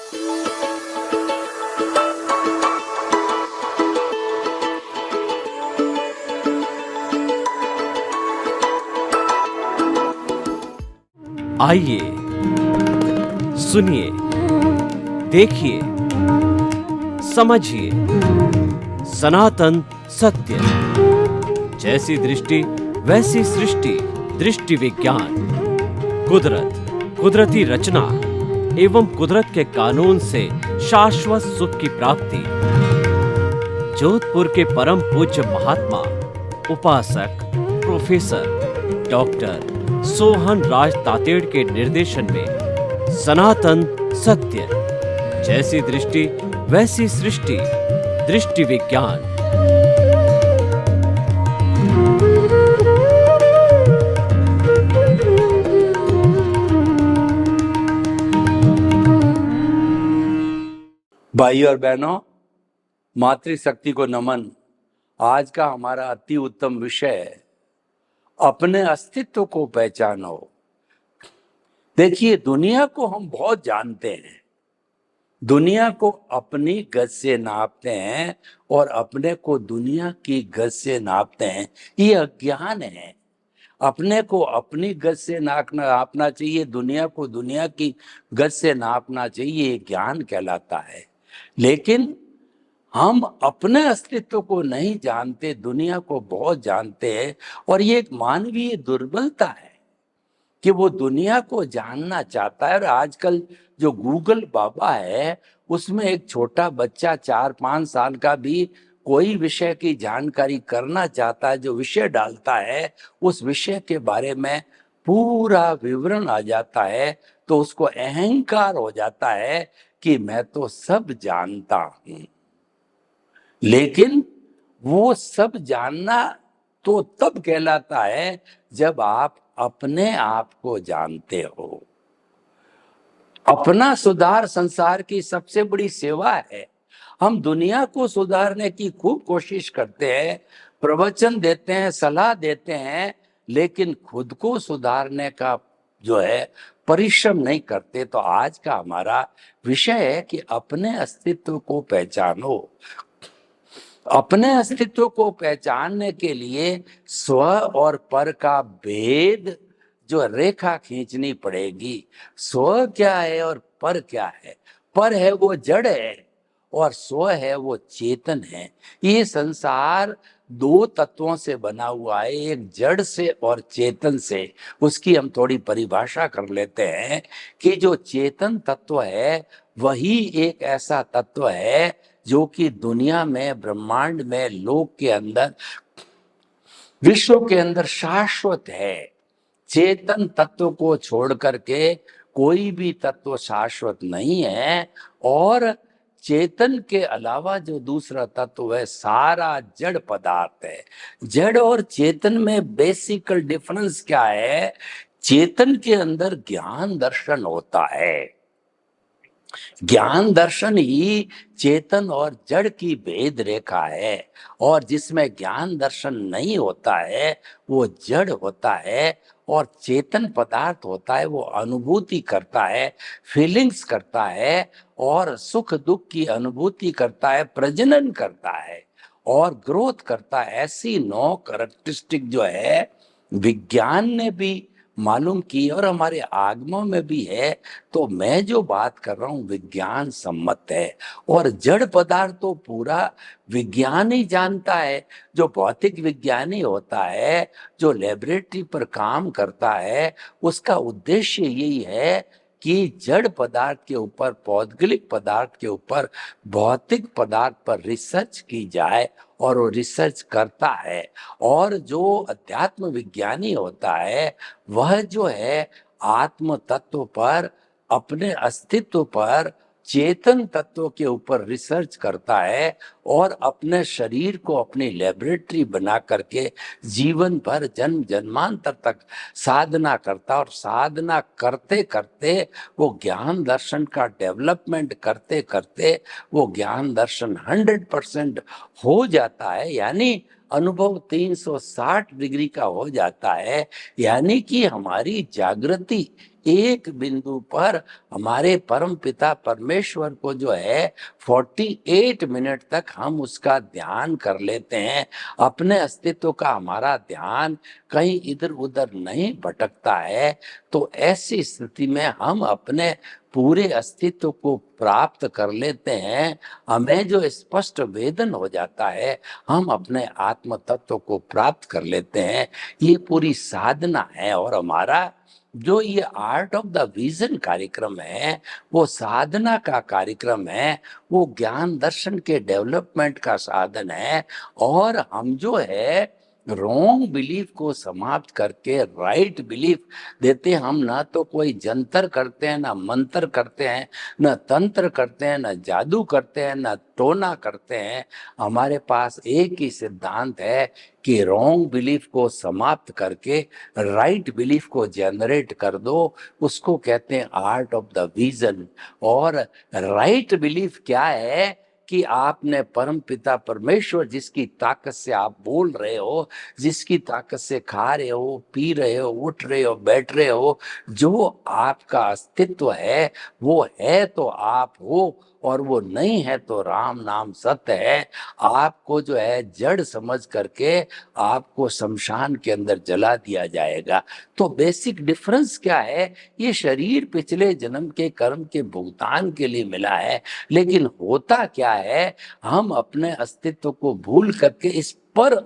आइए, सुनिए, देखिए, समझिए सनातन सत्य। जैसी दृष्टि वैसी सृष्टि, दृष्टि विज्ञान। कुदरत, कुदरती रचना एवं कुदरत के कानून से शाश्वत सुख की प्राप्ति। जोधपुर के परम पूज्य महात्मा उपासक प्रोफेसर डॉक्टर सोहन राज तातेड़ के निर्देशन में सनातन सत्य। जैसी दृष्टि वैसी सृष्टि, दृष्टि विज्ञान। भाई और बहनों, मातृशक्ति को नमन। आज का हमारा अति उत्तम विषय है, अपने अस्तित्व को पहचानो। देखिए, दुनिया को हम बहुत जानते हैं, दुनिया को अपनी गज से नापते हैं और अपने को दुनिया की गज से नापते हैं। ये अज्ञान है। अपने को अपनी गज से नापना चाहिए, दुनिया को दुनिया की गज से नापना चाहिए, ये ज्ञान कहलाता है। लेकिन हम अपने अस्तित्व को नहीं जानते, दुनिया को बहुत जानते हैं। और ये एक मानवीय दुर्बलता है कि वो दुनिया को जानना चाहता है। और आजकल जो गूगल बाबा है, उसमें एक छोटा बच्चा 4-5 साल का भी कोई विषय की जानकारी करना चाहता है, जो विषय डालता है उस विषय के बारे में पूरा विवरण आ जाता है, तो उसको अहंकार हो जाता है कि मैं तो सब जानता हूं। लेकिन वो सब जानना तो तब कहलाता है जब आप अपने आप को जानते हो। अपना सुधार संसार की सबसे बड़ी सेवा है। हम दुनिया को सुधारने की खूब कोशिश करते हैं, प्रवचन देते हैं, सलाह देते हैं, लेकिन खुद को सुधारने का जो है परिश्रम नहीं करते। तो आज का हमारा विषय है कि अपने अस्तित्व को पहचानो। अपने अस्तित्व को पहचानने के लिए स्व और पर का भेद जो रेखा खींचनी पड़ेगी। स्व क्या है और पर क्या है? पर है वो जड़ है और स्व है वो चेतन है। ये संसार दो तत्वों से बना हुआ है, एक जड़ से और चेतन से। उसकी हम थोड़ी परिभाषा कर लेते हैं कि जो चेतन तत्व है वही एक ऐसा तत्व है जो कि दुनिया में, ब्रह्मांड में, लोक के अंदर, विश्व के अंदर शाश्वत है। चेतन तत्व को छोड़ करके कोई भी तत्व शाश्वत नहीं है। और चेतन के अलावा जो दूसरा तत्व है सारा जड़ पदार्थ है। जड़ और चेतन में बेसिकल डिफरेंस क्या है? चेतन के अंदर ज्ञान दर्शन होता है। ज्ञान दर्शन ही चेतन और जड़ की भेद रेखा है। और जिसमें ज्ञान दर्शन नहीं होता है वो जड़ होता है। और चेतन पदार्थ होता है वो अनुभूति करता है, फीलिंग्स करता है और सुख दुख की अनुभूति करता है, प्रजनन करता है और ग्रोथ करता है। ऐसी 9 कैरेक्टरिस्टिक जो है विज्ञान ने भी मालूम की और हमारे आगमों में भी है। तो मैं जो बात कर रहा हूं विज्ञान सम्मत है। और जड़ पदार्थ तो पूरा विज्ञान ही जानता है। जो भौतिक विज्ञानी होता है, जो लेबोरेटरी पर काम करता है, उसका उद्देश्य यही है कि जड़ पदार्थ के ऊपर, पौद्गलिक पदार्थ के ऊपर, भौतिक पदार्थ पर रिसर्च की जाए। और वो रिसर्च करता है। और जो अध्यात्म विज्ञानी होता है वह जो है आत्म तत्व पर, अपने अस्तित्व पर, चेतन तत्व के ऊपर रिसर्च करता है और अपने शरीर को अपनी लेबोरेटरी बना करके जीवन भर, जन्म जन्मांतर तक साधना करता। और साधना करते करते वो ज्ञान दर्शन का डेवलपमेंट करते करते वो ज्ञान दर्शन 100% हो जाता है। यानी अनुभव 360 डिग्री का हो जाता है। यानी कि हमारी जागृति एक बिंदु पर हमारे परम पिता परमेश्वर को जो है 48 मिनट तक हम उसका ध्यान कर लेते हैं, अपने अस्तित्व का हमारा ध्यान कहीं इधर उधर नहीं भटकता है, तो ऐसी स्थिति में हम अपने पूरे अस्तित्व को प्राप्त कर लेते हैं। हमें जो स्पष्ट वेदन हो जाता है, हम अपने आत्म तत्व को प्राप्त कर लेते हैं। ये पूरी साधना है, और हमारा जो ये आर्ट ऑफ द विजन कार्यक्रम है, वो साधना का कार्यक्रम है, वो ज्ञान दर्शन के डेवलपमेंट का साधन है। और हम जो है रॉन्ग बिलीफ को समाप्त करके राइट बिलीफ देते हैं। हम ना तो कोई जंतर करते हैं, ना मंत्र करते हैं, न तंत्र करते हैं, न जादू करते हैं, न टोना करते हैं। हमारे पास एक ही सिद्धांत है कि रॉन्ग बिलीफ को समाप्त करके राइट बिलीफ को जनरेट कर दो। उसको कहते हैं आर्ट ऑफ द विजन। और राइट बिलीफ क्या है कि आपने परम पिता परमेश्वर, जिसकी ताकत से आप बोल रहे हो, जिसकी ताकत से खा रहे हो, पी रहे हो, उठ रहे हो, बैठ रहे हो, जो आपका अस्तित्व है वो है तो आप हो, और वो नहीं है तो राम नाम सत्य है। आपको जो है जड़ समझ करके आपको शमशान के अंदर जला दिया जाएगा। तो बेसिक डिफरेंस क्या है? ये शरीर पिछले जन्म के कर्म के भुगतान के लिए मिला है, लेकिन होता क्या है, हम अपने अस्तित्व को भूल करके इस पर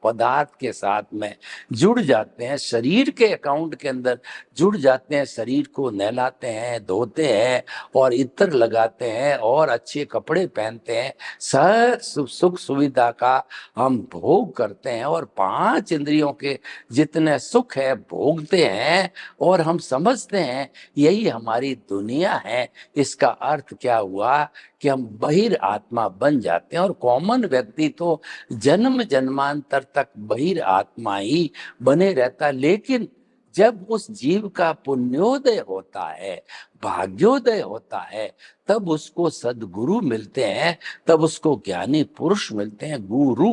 पदार्थ के साथ में जुड़ जाते हैं, शरीर के अकाउंट के अंदर जुड़ जाते हैं, शरीर को नहलाते हैं, धोते हैं और इत्र लगाते हैं और अच्छे कपड़े पहनते हैं, सब सुख सुविधा का हम भोग करते हैं और 5 इंद्रियों के जितने सुख है भोगते हैं, और हम समझते हैं यही हमारी दुनिया है। इसका अर्थ क्या हुआ कि हम बहिर आत्मा बन जाते हैं, और कॉमन व्यक्ति तो जन्म जन्मांतर तक बहिर आत्मा ही बने रहता। लेकिन जब उस जीव का पुण्योदय होता है, भाग्योदय होता है, तब उसको सदगुरु मिलते हैं, तब उसको ज्ञानी पुरुष मिलते हैं। गुरु,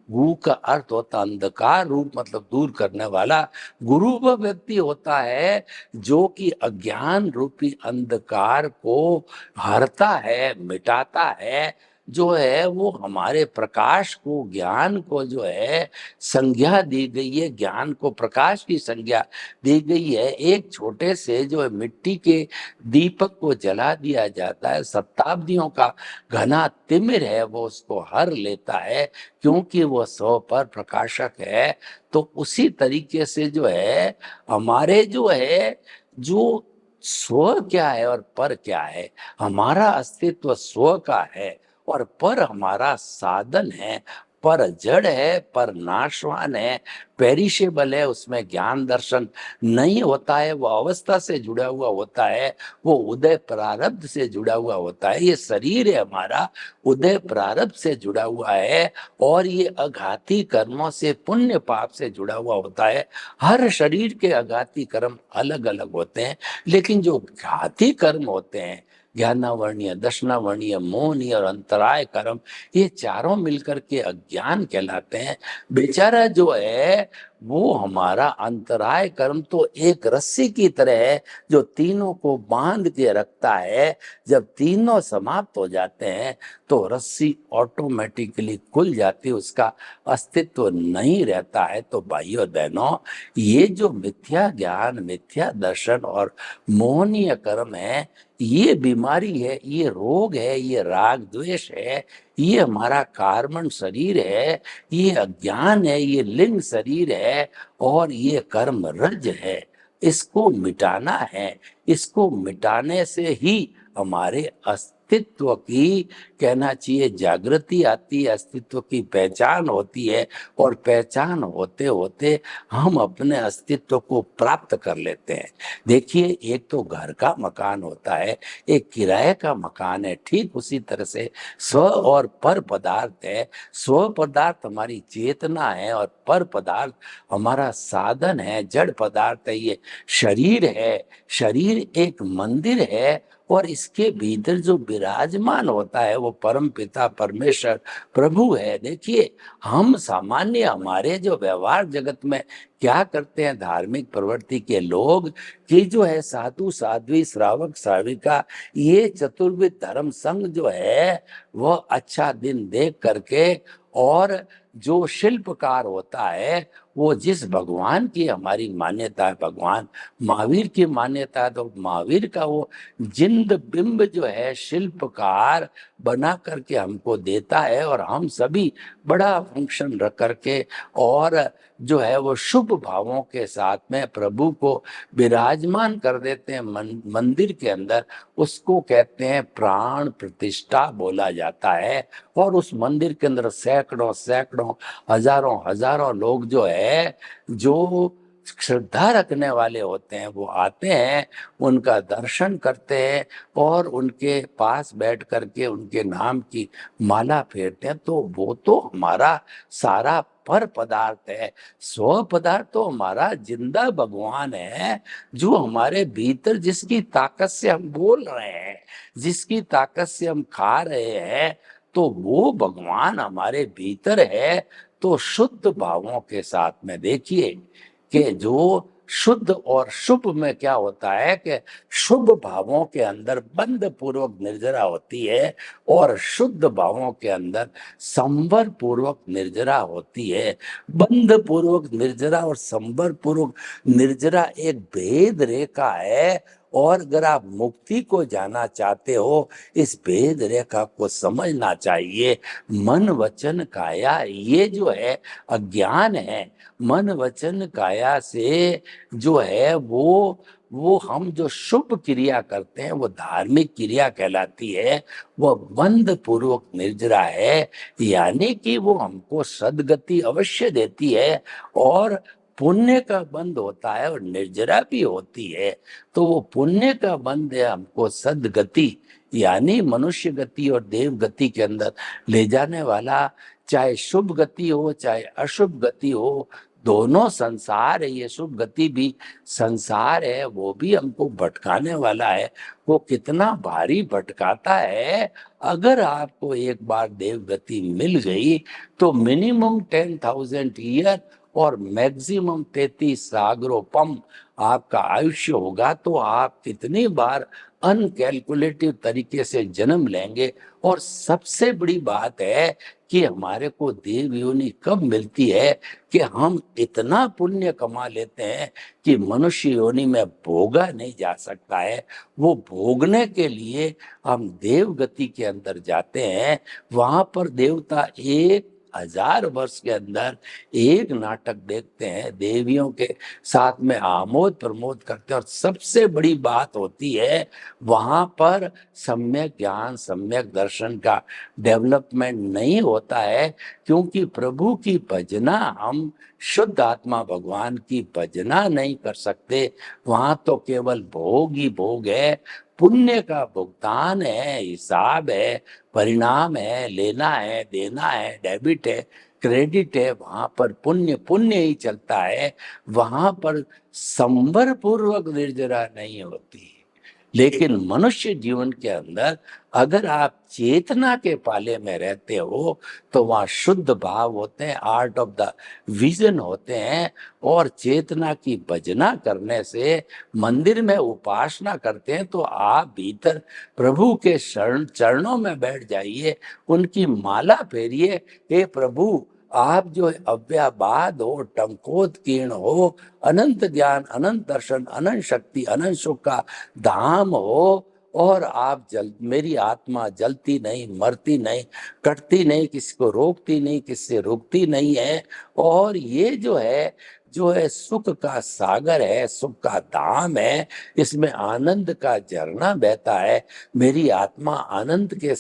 गु का अर्थ होता अंधकार रूप, मतलब दूर करने वाला। गुरु वह व्यक्ति होता है जो कि अज्ञान रूपी अंधकार को हरता है, मिटाता है, जो है वो हमारे प्रकाश को, ज्ञान को जो है संज्ञा दी गई है, ज्ञान को प्रकाश की संज्ञा दी गई है। एक छोटे से जो है मिट्टी के दीपक को जला दिया जाता है, शताब्दियों का घना तिमिर है वो उसको हर लेता है, क्योंकि वो सौ पर प्रकाशक है। तो उसी तरीके से जो है हमारे जो है जो स्व क्या है और पर क्या है, हमारा अस्तित्व स्व का है और पर हमारा साधन है। पर जड़ है, पर नाशवान है, पेरिशेबल है, उसमें ज्ञान दर्शन नहीं होता है, वो अवस्था से जुड़ा हुआ होता है, वो उदय प्रारब्ध से जुड़ा हुआ होता है। ये शरीर है हमारा, उदय प्रारब्ध से जुड़ा हुआ है, और ये अघाती कर्मों से, पुण्य पाप से जुड़ा हुआ होता है। हर शरीर के अघाती कर्म अलग अलग होते हैं, लेकिन जो घाती कर्म होते हैं, ज्ञानावर्णीय, दशनावर्णीय, मोहनीय और अंतराय कर्म, ये चारों मिलकर के अज्ञान कहलाते हैं। बेचारा जो है वो हमारा अंतराय कर्म तो एक रस्सी की तरह है जो तीनों को बांध के रखता है। जब तीनों समाप्त हो जाते हैं तो रस्सी ऑटोमेटिकली खुल जाती है, उसका अस्तित्व नहीं रहता है। तो भाइयों बहनों, ये जो मिथ्या ज्ञान, मिथ्या दर्शन और मोहनीय कर्म है, ये बीमारी है, ये रोग है, ये राग द्वेष है, ये हमारा कार्बन शरीर है, ये अज्ञान है, ये लिंग शरीर है, और ये कर्म रज है। इसको मिटाना है। इसको मिटाने से ही हमारे अस्तित्व की, कहना चाहिए, जागृति आती है, अस्तित्व की पहचान होती है, और पहचान होते होते हम अपने अस्तित्व को प्राप्त कर लेते हैं। देखिए, एक तो घर का मकान होता है, एक किराए का मकान है, ठीक उसी तरह से स्व और पर पदार्थ है। स्व पदार्थ हमारी चेतना है, और पर पदार्थ हमारा साधन है, जड़ पदार्थ है, ये शरीर है। शरीर एक मंदिर है, और इसके भीतर जो विराजमान होता है वो परम पिता परमेश्वर प्रभु है। देखिए, हम सामान्य हमारे जो व्यवहार जगत में क्या करते हैं, धार्मिक प्रवृत्ति के लोग, कि जो है साधु साध्वी श्रावक श्राविका, ये चतुर्विध धर्म संघ जो है वह अच्छा दिन देख करके, और जो शिल्पकार होता है वो जिस भगवान की हमारी मान्यता है, भगवान महावीर की मान्यता है, तो महावीर का वो जिंद बिंब जो है शिल्पकार बना करके हमको देता है, और हम सभी बड़ा फंक्शन रख करके और जो है वो शुभ भावों के साथ में प्रभु को विराजमान कर देते हैं मंदिर के अंदर। उसको कहते हैं प्राण प्रतिष्ठा बोला जाता है। और उस मंदिर के अंदर सैकड़ों सैकड़ों हजारों हजारों लोग जो है, जो श्रद्धा रखने वाले होते हैं, वो आते हैं, उनका दर्शन करते हैं और उनके पास बैठ करके उनके नाम की माला फेरते हैं। तो वो तो हमारा सारा पर पदार्थ है। स्व पदार्थ तो हमारा जिंदा भगवान है, जो हमारे भीतर, जिसकी ताकत से हम बोल रहे हैं, जिसकी ताकत से हम खा रहे हैं, तो वो भगवान हमारे भीतर है। तो शुद्ध भावों के साथ में देखिए कि जो शुद्ध और शुभ में क्या होता है कि शुभ भावों के अंदर बंध पूर्वक निर्जरा होती है, और शुद्ध भावों के अंदर संवर पूर्वक निर्जरा होती है। बंध पूर्वक निर्जरा और संवर पूर्वक निर्जरा एक भेद रेखा है। और अगर आप मुक्ति को जाना चाहते हो, इस भेद रेखा को समझना चाहिए। मन वचन काया, ये जो है अज्ञान है। मन वचन काया से जो है वो हम जो शुभ क्रिया करते हैं वो धार्मिक क्रिया कहलाती है। वो बंध पूर्वक निर्जरा है, यानी कि वो हमको सदगति अवश्य देती है, और पुण्य का बंध होता है और निर्जरा भी होती है। तो वो पुण्य का बंध है हमको सदगति, यानी मनुष्य गति और देव गति के अंदर ले जाने वाला। चाहे शुभ गति हो चाहे अशुभ गति हो, दोनों संसार है। ये शुभ गति भी संसार है, वो भी हमको भटकाने वाला है। वो कितना भारी भटकाता है। अगर आपको एक बार देव गति मिल गई तो मिनिमम 10,000 ईयर और मैक्सिमम 33 सागरोपम आपका आयुष्य होगा। तो आप कितनी बार अनकैलकुलेटिव तरीके से जन्म लेंगे। और सबसे बड़ी बात है कि हमारे को देव योनि कब मिलती है कि हम इतना पुण्य कमा लेते हैं कि मनुष्य योनि में भोगा नहीं जा सकता है। वो भोगने के लिए हम देव गति के अंदर जाते हैं। वहां पर देवता 1,000 वर्ष के अंदर एक नाटक देखते हैं, देवियों के साथ में आमोद प्रमोद करते हैं। और सबसे बड़ी बात होती है, वहां पर सम्यक ज्ञान सम्यक दर्शन का डेवलपमेंट नहीं होता है, क्योंकि प्रभु की भजना, हम शुद्ध आत्मा भगवान की भजना नहीं कर सकते। वहां तो केवल भोग ही भोग है। पुण्य का भुगतान है, हिसाब है, परिणाम है, लेना है, देना है, डेबिट है, क्रेडिट है। वहां पर पुण्य पुण्य ही चलता है। वहां पर संवर पूर्वक निर्जरा नहीं होती। लेकिन मनुष्य जीवन के अंदर अगर आप चेतना के पाले में रहते हो तो वहाँ शुद्ध भाव होते हैं, आर्ट ऑफ द विजन होते हैं। और चेतना की भजना करने से, मंदिर में उपासना करते हैं, तो आप भीतर प्रभु के चरणों में बैठ जाइए, उनकी माला फेरिए। हे प्रभु, आप जो अव्याबाद हो, टंकोत्कीर्ण हो, अनंत ज्ञान अनंत दर्शन अनंत शक्ति अनंत सुख का धाम हो, और आप मेरी आत्मा जलती नहीं, मरती नहीं, कटती नहीं, किसी को रोकती नहीं, किससे रुकती नहीं है। और ये जो है सुख का सागर है, सुख का धाम है। इसमें आनंद का झरना बहता है। मेरी आत्मा आनंद के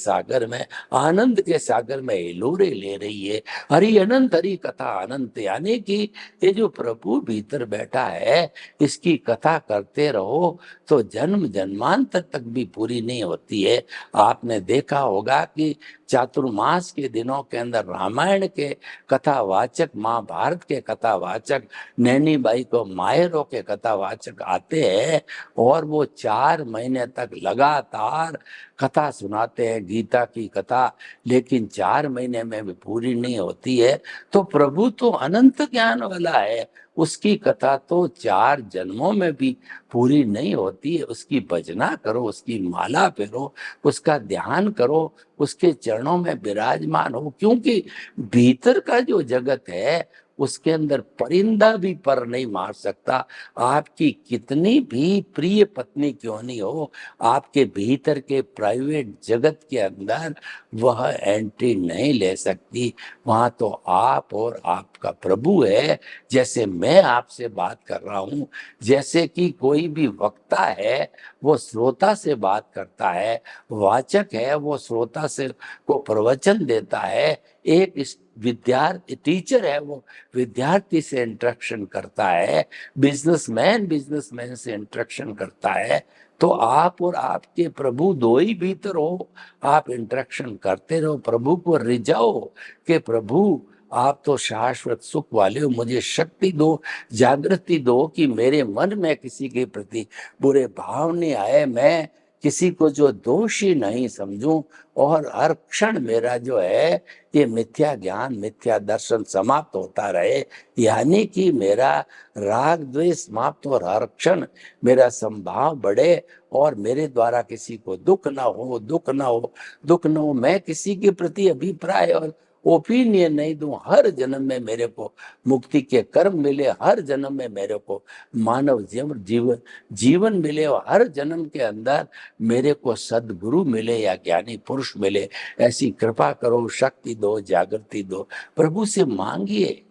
सागर में हिलोरे ले रही है। हरि अनंत हरि कथा अनंत, यानी कि ये जो प्रभु भीतर बैठा है, इसकी कथा करते रहो तो जन्म जन्मांतर तक भी पूरी नहीं होती है। आपने देखा होगा कि चातुर्मास के दिनों के अंदर रामायण के कथावाचक, महाभारत के कथावाचक नैनी बाई को मायरों के कथावाचक आते हैं और वो 4 महीने तक लगातार कथा सुनाते हैं, गीता की कथा, लेकिन 4 महीने में भी पूरी नहीं होती है। तो प्रभु तो अनंत ज्ञान वाला है, उसकी कथा तो 4 जन्मों में भी पूरी नहीं होती है। उसकी भजना करो, उसकी माला फेरो, उसका ध्यान करो, उसके चरणों में विराजमान हो, क्योंकि भीतर का जो जगत है उसके अंदर परिंदा भी पर नहीं मार सकता। आपकी कितनी भी प्रिय पत्नी क्यों नहीं हो, आपके भीतर के प्राइवेट जगत के अंदर वह एंट्री नहीं ले सकती। वहां तो आप और आपका प्रभु है। जैसे मैं आपसे बात कर रहा हूं, जैसे कि कोई भी वक्ता है वो श्रोता से बात करता है, वाचक है वो श्रोता से को प्रवचन देता है, एक विद्यार्थी टीचर है वो विद्यार्थी से इंटरेक्शन करता है, बिजनेसमैन से इंटरेक्शन करता है। तो आप और आपके प्रभु दो ही भीतर हो, आप इंटरेक्शन करते रहो, प्रभु को रिझाओ कि प्रभु आप तो शाश्वत सुख वाले हो, मुझे शक्ति दो, जागृति दो कि मेरे मन में किसी के प्रति बुरे भाव नहीं आए, मैं किसी को जो दोषी नहीं समझूं, और हर क्षण मेरा जो है ये मिथ्या ज्ञान मिथ्या दर्शन समाप्त होता रहे, यानी कि मेरा राग द्वेष समाप्त और हर क्षण मेरा संभाव बढ़े, और मेरे द्वारा किसी को दुख ना हो, दुख ना हो, मैं किसी के प्रति अभिप्राय और ओपिनियन नहीं दूं। हर जन्म में मेरे को मुक्ति के कर्म मिले, हर जन्म में मेरे को मानव जीवन मिले, और हर जन्म के अंदर मेरे को सदगुरु मिले या ज्ञानी पुरुष मिले। ऐसी कृपा करो, शक्ति दो, जागृति दो, प्रभु से मांगिए।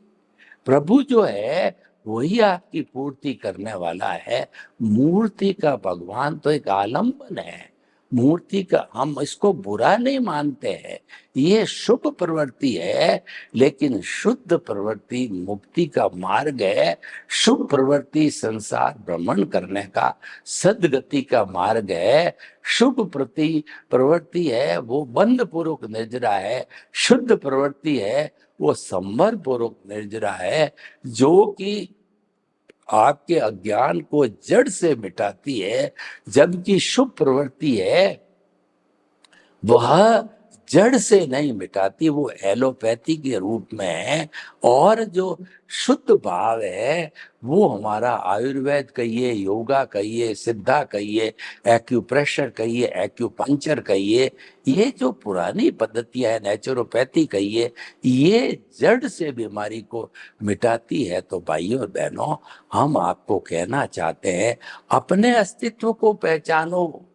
प्रभु जो है वही आपकी पूर्ति करने वाला है। मूर्ति का भगवान तो एक आलम्बन है, मूर्ति का हम इसको बुरा नहीं मानते हैं, ये शुभ प्रवृत्ति है, लेकिन शुद्ध प्रवृत्ति मुक्ति का मार्ग है। शुभ प्रवृत्ति संसार भ्रमण करने का सदगति का मार्ग है। शुभ प्रवृत्ति है वो बंध पूर्वक निर्जरा है, शुद्ध प्रवृत्ति है वो संवर पूर्वक निर्जरा है, जो कि आपके अज्ञान को जड़ से मिटाती है। जबकि शुभ प्रवृत्ति है वह जड़ से नहीं मिटाती, वो एलोपैथी के रूप में है। और जो शुद्ध भाव है वो हमारा आयुर्वेद कहिए, योगा कहिए, सिद्धा कहिए, एक्यूप्रेशर कहिए, एक्यूपंक्चर कहिए, ये जो पुरानी पद्धतियां है, नेचुरोपैथी कहिए, ये जड़ से बीमारी को मिटाती है। तो भाइयों और बहनों, हम आपको कहना चाहते हैं, अपने अस्तित्व को पहचानो।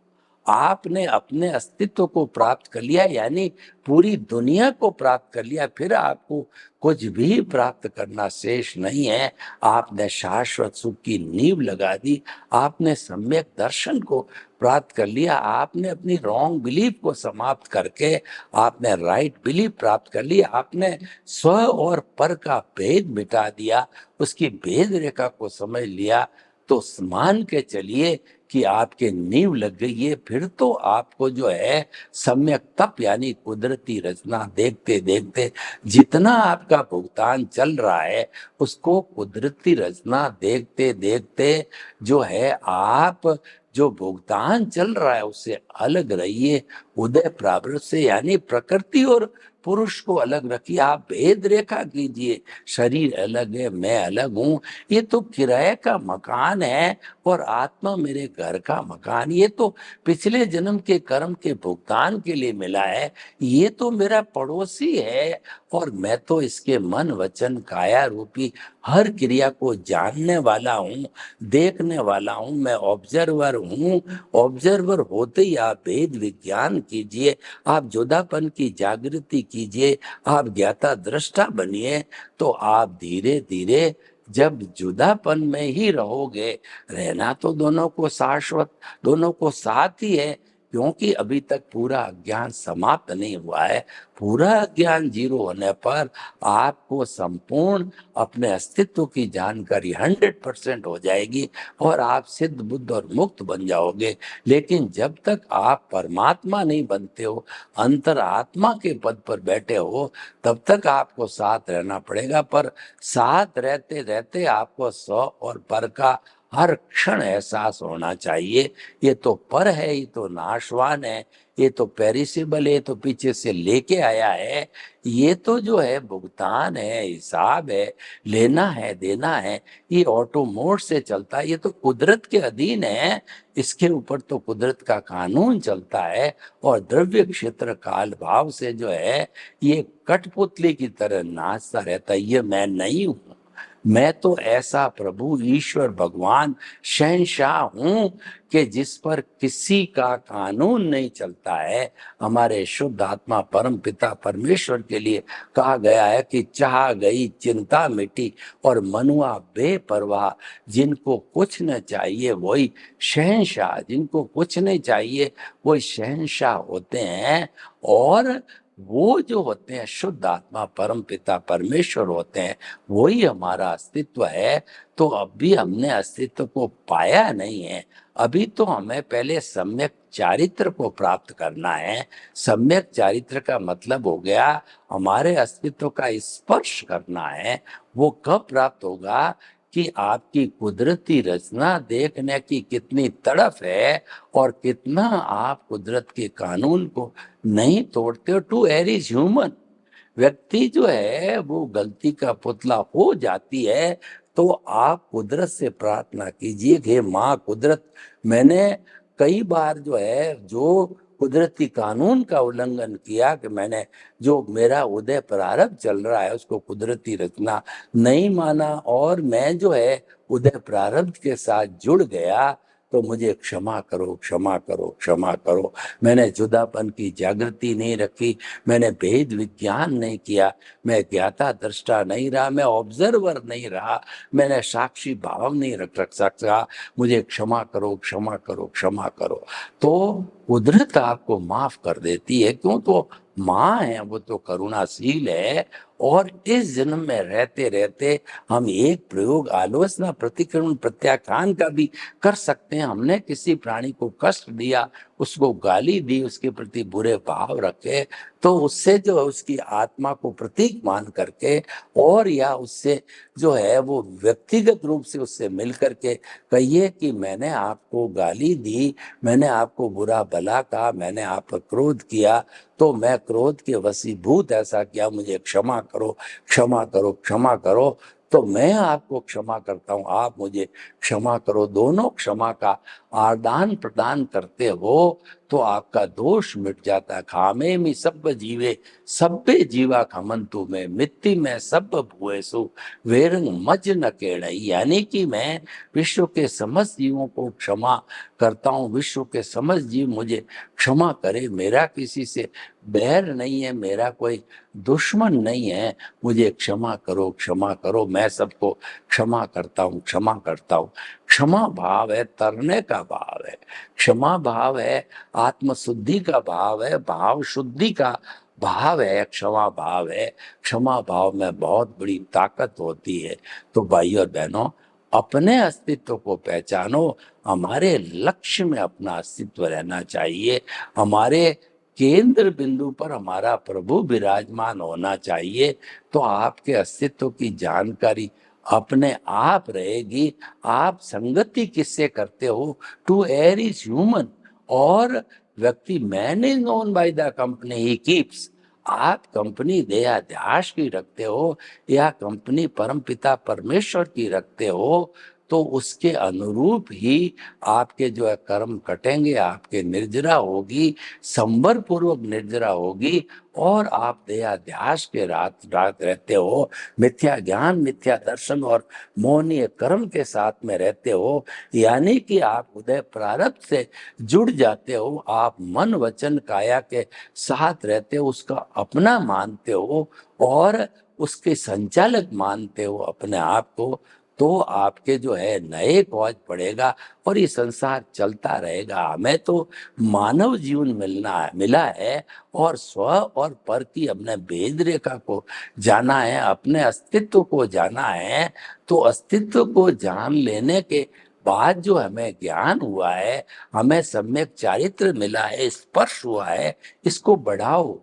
आपने अपने अस्तित्व को प्राप्त कर लिया, यानी पूरी दुनिया को प्राप्त कर लिया, फिर आपको कुछ भी प्राप्त करना शेष नहीं है। आपने शाश्वत सुख की नींव लगा दी, आपने सम्यक दर्शन को प्राप्त कर लिया, आपने अपनी रॉन्ग बिलीफ को समाप्त करके आपने राइट बिलीफ प्राप्त कर लिया, आपने स्व और पर का भेद मिटा दिया, उसकी भेद रेखा को समझ लिया। तो मान के चलिए कि आपके नींव लग गई है। फिर तो आपको जो है सम्यक तप यानी कुदरती रचना देखते देखते जितना आपका भुगतान चल रहा है, उसको कुदरती रचना देखते देखते जो है आप जो भुगतान चल रहा है उससे अलग रहिए। उदय प्रावृत्त से यानी प्रकृति और पुरुष को अलग रखिए, आप भेद रेखा कीजिए। शरीर अलग है, मैं अलग हूं, ये तो किराए का मकान है और आत्मा मेरे घर का मकान। ये तो पिछले जन्म के कर्म के भुगतान के लिए मिला है, ये तो मेरा पड़ोसी है और मैं तो इसके मन वचन काया रूपी हर क्रिया को जानने वाला हूँ, देखने वाला हूँ, मैं ऑब्जर्वर हूँ। ऑब्जर्वर होते ही आप भेद विज्ञान कीजिए, आप जुदापन की जागृति कीजिए, आप ज्ञाता दृष्टा बनिए। तो आप धीरे धीरे जब जुदापन में ही रहोगे, रहना तो दोनों को शाश्वत दोनों को साथ ही है, क्योंकि अभी तक पूरा अज्ञान समाप्त नहीं हुआ है। पूरा अज्ञान जीरो होने पर आपको संपूर्ण अपने अस्तित्व की जानकारी 100% हो जाएगी और आप सिद्ध बुद्ध और मुक्त बन जाओगे। लेकिन जब तक आप परमात्मा नहीं बनते हो, अंतरात्मा के पद पर बैठे हो, तब तक आपको साथ रहना पड़ेगा। पर साथ रहते रहते आपको स्व और पर का हर क्षण एहसास होना चाहिए। ये तो पर है, ये तो नाशवान है, ये तो पेरिसेबल है, ये तो पीछे से लेके आया है, ये तो जो है भुगतान है, हिसाब है, लेना है देना है, ये ऑटो मोड से चलता है, ये तो कुदरत के अधीन है। इसके ऊपर तो कुदरत का कानून चलता है और द्रव्य क्षेत्र काल भाव से जो है ये कठपुतली की तरह नाचता रहता है। ये मैं नहीं हूं, मैं तो ऐसा प्रभु ईश्वर भगवान शहंशाह हूं कि जिस पर किसी का कानून नहीं चलता है। हमारे शुद्ध आत्मा परम पिता परमेश्वर के लिए कहा गया है कि चाह गई चिंता मिटी और मनुआ बेपरवाह। जिनको कुछ न चाहिए वही शहंशाह, जिनको कुछ नहीं चाहिए वही शहंशाह होते हैं। और वो जो होते हैं शुद्ध आत्मा परम पिता परमेश्वर होते हैं, वही हमारा अस्तित्व है। तो अब भी हमने अस्तित्व को पाया नहीं है। अभी तो हमें पहले सम्यक चारित्र को प्राप्त करना है। सम्यक चारित्र का मतलब हो गया हमारे अस्तित्व का स्पर्श करना है। वो कब प्राप्त होगा कि आपकी कुदरती रचना देखने की कितनी तड़फ है और कितना आप कुदरत के कानून को नहीं तोड़ते हो। To err is human. व्यक्ति जो है वो गलती का पुतला हो जाती है, तो आप कुदरत से प्रार्थना कीजिए कि हे माँ कुदरत, मैंने कई बार जो है जो कुदरती कानून का उल्लंघन किया, कि मैंने जो मेरा उदय प्रारब्ध चल रहा है उसको कुदरती रचना नहीं माना और मैं जो है उदय प्रारब्ध के साथ जुड़ गया, तो मुझे क्षमा करो क्षमा करो क्षमा करो। मैंने जुदापन की जागृति नहीं रखी, मैंने भेद विज्ञान नहीं किया, मैं ज्ञाता दृष्टा नहीं रहा, मैं ऑब्जर्वर नहीं रहा, मैंने साक्षी भाव नहीं रख सका। मुझे क्षमा करो क्षमा करो क्षमा करो। तो कुदरत आपको माफ कर देती है। क्यों? तो माँ है, वो तो करुणाशील है। और इस जन्म में रहते रहते हम एक प्रयोग आलोचना प्रतिक्रमण प्रत्याख्यान का भी कर सकते हैं। हमने किसी प्राणी को कष्ट दिया, उसको गाली दी, उसके प्रति बुरे भाव रखे, तो उससे जो है उसकी आत्मा को प्रतीक मान करके और या उससे जो है वो व्यक्तिगत रूप से उससे मिल करके कहिए कि मैंने आपको गाली दी, मैंने आपको बुरा भला कहा, मैंने आप पर क्रोध किया, तो मैं क्रोध के वशीभूत ऐसा किया, मुझे क्षमा करो क्षमा करो क्षमा करो। तो मैं आपको क्षमा करता हूं, आप मुझे क्षमा करो। दोनों क्षमा का आदान प्रदान करते हो तो आपका दोष मिट जाता है। खामे में सब जीवे सब्बे जीवा खमंतु में मिट्टी में सब भुएसु वेरंग मज न केड़ई। यानी कि मैं विश्व के समस्त जीवों को क्षमा करता हूँ, विश्व के समस्त जीव मुझे क्षमा करे। मेरा किसी से बैर नहीं है, मेरा कोई दुश्मन नहीं है, मुझे क्षमा करो क्षमा करो। मैं सबको क्षमा करता हूँ क्षमा करता हूँ। क्षमा भाव है तरने का भाव है, क्षमा भाव है आत्मशुद्धि का भाव है, भाव शुद्धि का भाव है, क्षमा भाव है। क्षमा भाव में बहुत बड़ी ताकत होती है। तो भाई और बहनों, अपने अस्तित्व को पहचानो। हमारे लक्ष्य में अपना अस्तित्व रहना चाहिए। हमारे केंद्र बिंदु पर हमारा प्रभु विराजमान होना चाहिए। तो आपके अस्तित्व की जानकारी अपने आप रहेगी। आप संगति किससे करते हो? To err is human. और व्यक्ति man is known by the company he keeps. आप कंपनी देहाध्यास की रखते हो या कंपनी परमपिता परमेश्वर की रखते हो, तो उसके अनुरूप ही आपके जो है कर्म कटेंगे, आपके निर्जरा होगी, संवर पूर्वक निर्जरा होगी। और आप देहाध्यास के रात रात रहते हो, मिथ्या ज्ञान मिथ्या दर्शन और मोहनीय कर्म के साथ में रहते हो। यानी कि आप उदय प्रारब्ध से जुड़ जाते हो, आप मन वचन काया के साथ रहते हो, उसका अपना मानते हो और उसके संचालक मानते हो अपने आप को। तो आपके जो है नए कॉज पड़ेगा और ये संसार चलता रहेगा। हमें तो मानव जीवन मिला है और स्व और पर की अपने भेद रेखा को जाना है, अपने अस्तित्व को जाना है। तो अस्तित्व को जान लेने के बाद जो हमें ज्ञान हुआ है, हमें सम्यक चारित्र मिला है, स्पर्श हुआ है, इसको बढ़ाओ,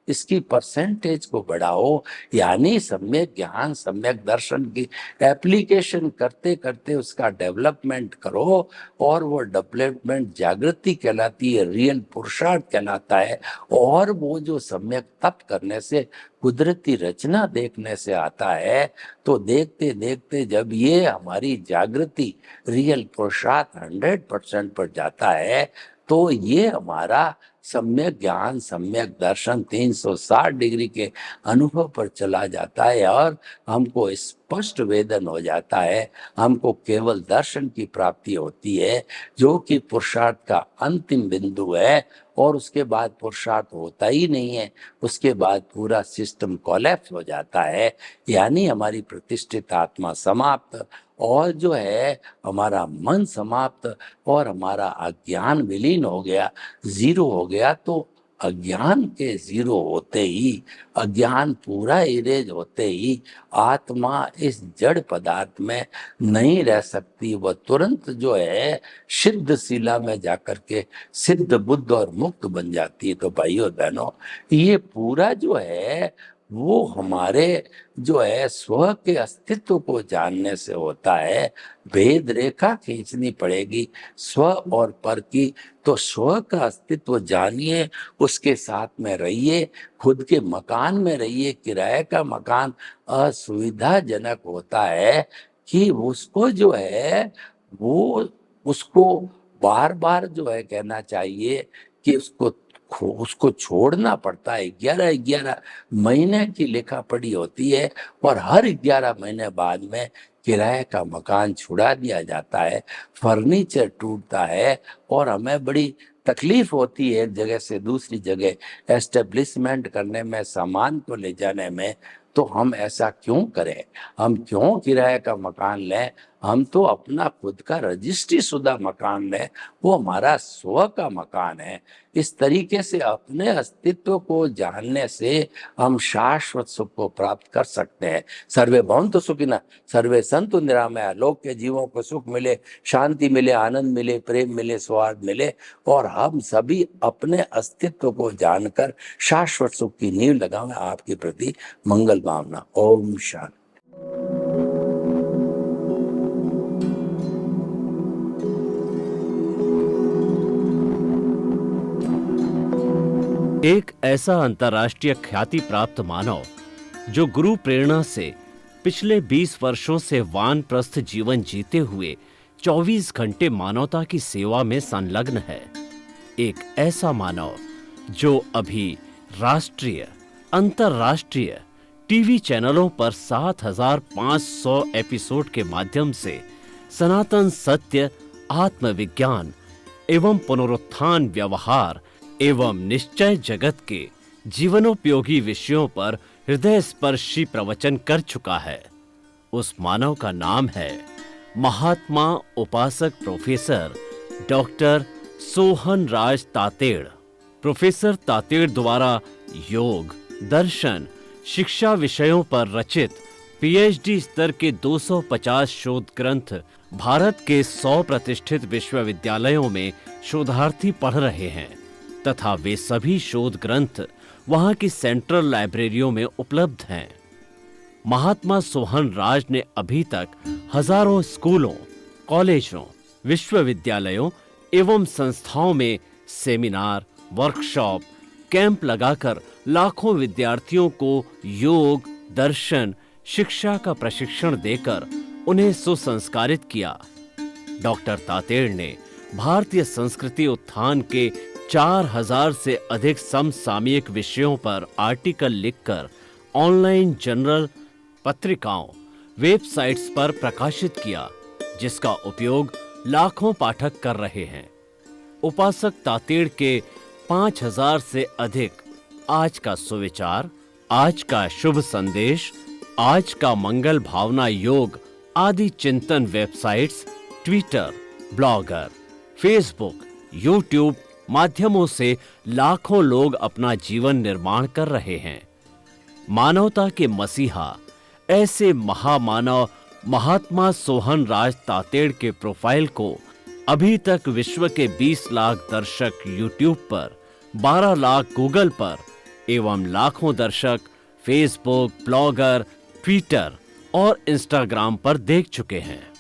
इसकी परसेंटेज को बढ़ाओ। यानी सम्यक ज्ञान, सम्यक दर्शन की एप्लीकेशन करते करते उसका डेवलपमेंट करो और वो डेवलपमेंट जागृति कहलाती है, रियल पुरुषार्थ कहलाता है। और वो जो सम्यक तप करने से, कुदरती रचना देखने से आता है, तो देखते देखते जब ये हमारी जागृति रियल पुरुषार्थ 100% पर जाता है, तो ये हमारा सम्यक ज्ञान, सम्यक दर्शन 360 डिग्री के अनुभव पर चला जाता है और हमको स्पष्ट वेदन हो जाता है। हमको केवल दर्शन की प्राप्ति होती है, जो कि पुरुषार्थ का अंतिम बिंदु है। और उसके बाद पुरुषार्थ होता ही नहीं है, उसके बाद पूरा सिस्टम कोलैप्स हो जाता है। यानी हमारी प्रतिष्ठित आत्मा समाप्त, और जो है हमारा मन समाप्त, और हमारा अज्ञान विलीन हो गया, जीरो हो गया। तो अज्ञान के जीरो होते ही, अज्ञान पूरा इरेज होते ही आत्मा इस जड़ पदार्थ में नहीं रह सकती। वह तुरंत जो है सिद्ध शिला में जाकर के सिद्ध बुद्ध और मुक्त बन जाती है। तो भाइयों बहनों, ये पूरा जो है वो हमारे जो है स्व के अस्तित्व को जानने से होता है। भेद रेखा खींचनी पड़ेगी स्व और पर की। तो स्व का अस्तित्व जानिए, उसके साथ में रहिए, खुद के मकान में रहिए। किराए का मकान असुविधाजनक होता है कि उसको जो है वो उसको बार बार जो है कहना चाहिए कि उसको छोड़ना पड़ता है। 11 महीने की लेखा पड़ी होती है और हर 11 महीने बाद में किराए का मकान छुड़ा दिया जाता है, फर्नीचर टूटता है और हमें बड़ी तकलीफ होती है एक जगह से दूसरी जगह एस्टेब्लिशमेंट करने में, सामान को ले जाने में। तो हम ऐसा क्यों करें? हम क्यों किराए का मकान लें? हम तो अपना खुद का रजिस्ट्री शुदा मकान लें, वो हमारा स्व का मकान है। इस तरीके से अपने अस्तित्व को जानने से हम शाश्वत सुख को प्राप्त कर सकते हैं। सर्वे भवन्तु सुखिनः, सर्वे सन्तु निरामयाः। लोक के जीवों को सुख मिले, शांति मिले, आनंद मिले, प्रेम मिले, सौहार्द मिले, और हम सभी अपने अस्तित्व को जानकर शाश्वत सुख की नींव लगाएं। आपके प्रति मंगल भावना। ओम शांति। एक ऐसा अंतर्राष्ट्रीय ख्याति प्राप्त मानव जो गुरु प्रेरणा से पिछले 20 वर्षों से वानप्रस्थ जीवन जीते हुए 24 घंटे मानवता की सेवा में संलग्न है। एक ऐसा मानव जो अभी राष्ट्रीय, अंतर्राष्ट्रीय टीवी चैनलों पर 7,500 एपिसोड के माध्यम से सनातन सत्य, आत्मविज्ञान एवं पुनरुत्थान, व्यवहार एवं निश्चय जगत के जीवनोपयोगी विषयों पर हृदय स्पर्शी प्रवचन कर चुका है। उस मानव का नाम है महात्मा उपासक प्रोफेसर डॉक्टर सोहन राज तातेड़। प्रोफेसर तातेड़ द्वारा योग, दर्शन, शिक्षा विषयों पर रचित पीएचडी स्तर के 250 शोध ग्रंथ भारत के 100 प्रतिष्ठित विश्वविद्यालयों में शोधार्थी पढ़ रहे हैं तथा वे सभी शोध ग्रंथ वहां की सेंट्रल लाइब्रेरियों में उपलब्ध हैं। महात्मा सोहन राज ने अभी तक हजारों स्कूलों, कॉलेजों, विश्वविद्यालयों एवं संस्थाओं में सेमिनार, वर्कशॉप, कैंप लगाकर लाखों विद्यार्थियों को योग, दर्शन, शिक्षा का प्रशिक्षण देकर उन्हें सुसंस्कारित किया। डॉक्टर तातेड़ ने भारतीय संस्कृति उत्थान के 4000 से अधिक समसामयिक विषयों पर आर्टिकल लिखकर ऑनलाइन जर्नल, पत्रिकाओं, वेबसाइट्स पर प्रकाशित किया, जिसका उपयोग लाखों पाठक कर रहे हैं। उपासक तातेड़ के 5000 से अधिक आज का सुविचार, आज का शुभ संदेश, आज का मंगल भावना योग आदि चिंतन websites, Twitter, blogger, Facebook, YouTube माध्यमों से लाखों लोग अपना जीवन निर्माण कर रहे हैं। मानवता के मसीहा ऐसे महामानव महात्मा सोहन राज तातेड़ के प्रोफाइल को अभी तक विश्व के 20 लाख दर्शक यूट्यूब पर, 12 लाख गूगल पर एवं लाखों दर्शक फेसबुक, ब्लॉगर, ट्विटर और इंस्टाग्राम पर देख चुके हैं।